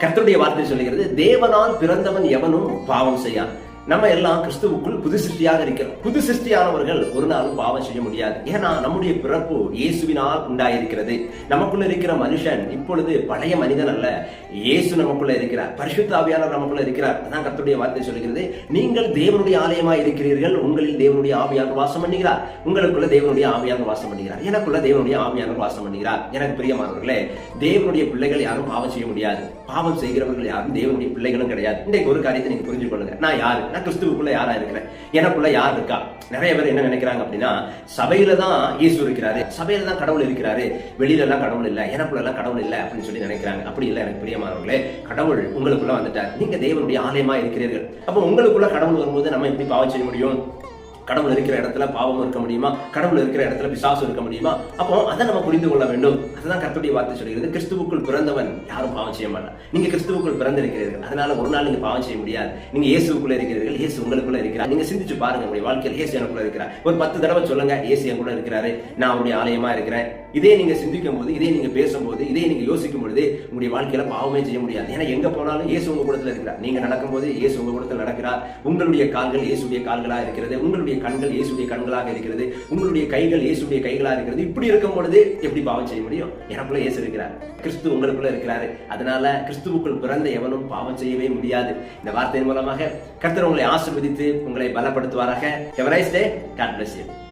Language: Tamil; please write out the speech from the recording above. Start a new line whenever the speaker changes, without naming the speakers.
கர்த்தருடைய வார்த்தை சொல்லுகிறது, தேவனால் பிறந்தவன் எவனும் பாவம் செய்யான். நம்ம எல்லாம் கிறிஸ்துவுக்குள் புது சிருஷ்டியாக இருக்கிறோம். புது சிருஷ்டியானவர்கள் ஒரு நாளும் பாவம் செய்ய முடியாது. ஏன்னா நம்முடைய பிறப்பு இயேசுவினால் உண்டாயிருக்கிறது. நமக்குள்ள இருக்கிற மனுஷன் இப்பொழுது பழைய மனிதன் அல்ல, இயேசு நமக்குள்ள இருக்கிறார், பரிசுத்த ஆவியானவர் நமக்குள்ள இருக்கிறார். அதான் கர்த்தருடைய வார்த்தை சொல்கிறது, நீங்கள் தேவனுடைய ஆலயமாய் இருக்கிறீர்கள், உங்களில் தேவனுடைய ஆவியானவர் வாசம் பண்ணுகிறார். உங்களுக்குள்ள தேவனுடைய ஆவியானவர் வாசம் பண்ணுகிறார், எனக்குள்ள தேவனுடைய ஆவியானவர் வாசம் பண்ணுகிறார். எனக்கு பிரியமானவர்களே, தேவனுடைய பிள்ளைகள் யாரும் பாவம் செய்ய முடியாது. பாவம் செய்கிறவர்கள் யாரும் தேவனுடைய பிள்ளைகளும் கிடையாது. இன்றைக்கு ஒரு காரியத்தை நீங்க புரிஞ்சு கொள்ளுங்க. நான் யாரு? நான் கிறிஸ்துவுக்குள்ள யாரா இருக்கிறேன்? எனக்குள்ள யார் இருக்கா? நிறைய பேர் என்ன நினைக்கிறாங்க அப்படின்னா, சபையில தான் இயேசு இருக்கிறாரு, சபையில தான் கடவுள் இருக்கிறாரு, வெளியில எல்லாம் கடவுள் இல்ல, எனக்குள்ள எல்லாம் கடவுள் இல்ல அப்படின்னு சொல்லி நினைக்கிறாங்க. அப்படி இல்ல எனக்கு பிரியமானவர்களே, கடவுள் உங்களுக்குள்ள வந்துட்டார். நீங்க தேவனுடைய ஆலயமா இருக்கிறீர்கள். அப்ப உங்களுக்குள்ள கடவுள் வரும்போது நம்ம எப்படி பாவம் செய்ய முடியும்? கடவுள் இருக்கிற இடத்துல பாவம் இருக்க முடியுமா? கடவுள் இருக்கிற இடத்துல பிசாசு இருக்க முடியுமா? அப்போ அதை நம்ம புரிந்து கொள்ள வேண்டும். அதுதான் கர்த்தருடைய வார்த்தை சொல்கிறது, கிறிஸ்துவுக்குள் பிறந்தவன் யாரும் பாவம் செய்ய மாட்டான். நீங்க கிறிஸ்துவுக்குள் பிறந்திருக்கிறீர்கள், அதனால ஒரு நாள் நீங்க பாவம் செய்ய முடியாது. நீங்க இயேசுக்குள்ள இருக்கிறீர்கள், இயேசு உங்களுக்குள்ள இருக்கிறார். நீங்க சிந்திச்சு பாருங்க, உங்களுடைய வாழ்க்கையில் இயேசு எனக்குள்ள இருக்கிறார். ஒரு 10 தடவை சொல்லுங்க, இயேசு எனக்குள்ள இருக்கிறாரு, நான் அவருடைய ஆலயமா இருக்கிறேன். இதே நீங்க சிந்திக்கும் போது, இதே நீங்க பேசும்போது, இதே நீங்க யோசிக்கும் பொழுது உங்களுடைய வாழ்க்கையில பாவமே செய்ய முடியாது. ஏன்னா எங்க போனாலும் இயேசு உங்க கூடத்துல இருக்கிறார். நீங்க நடக்கும்போது இயேசு உங்க கூடத்துல நடக்கிறார். உங்களுடைய கால்கள் இயேசுடைய கால்களா இருக்கிறது, உங்களுடைய கண்கள் இயேசுடைய கண்களாக இருக்கிறது, உங்களுடைய கைகள் இயேசுடைய கைகளாக இருக்கிறது. இப்படி இருக்கும் பொழுது எப்படி பாவம் செய்ய முடியும்? எனக்குள்ள இயேசு இருக்கிறார், கிறிஸ்து உங்களுக்குள்ள இருக்கிறாரு. அதனால கிறிஸ்துவுக்குள் பிறந்த எவனும் பாவம் செய்யவே முடியாது. இந்த வார்த்தையின் மூலமாக கர்த்தர் உங்களை ஆசீர்வதித்து உங்களை பலப்படுத்துவாராக. Have a nice day. God bless you.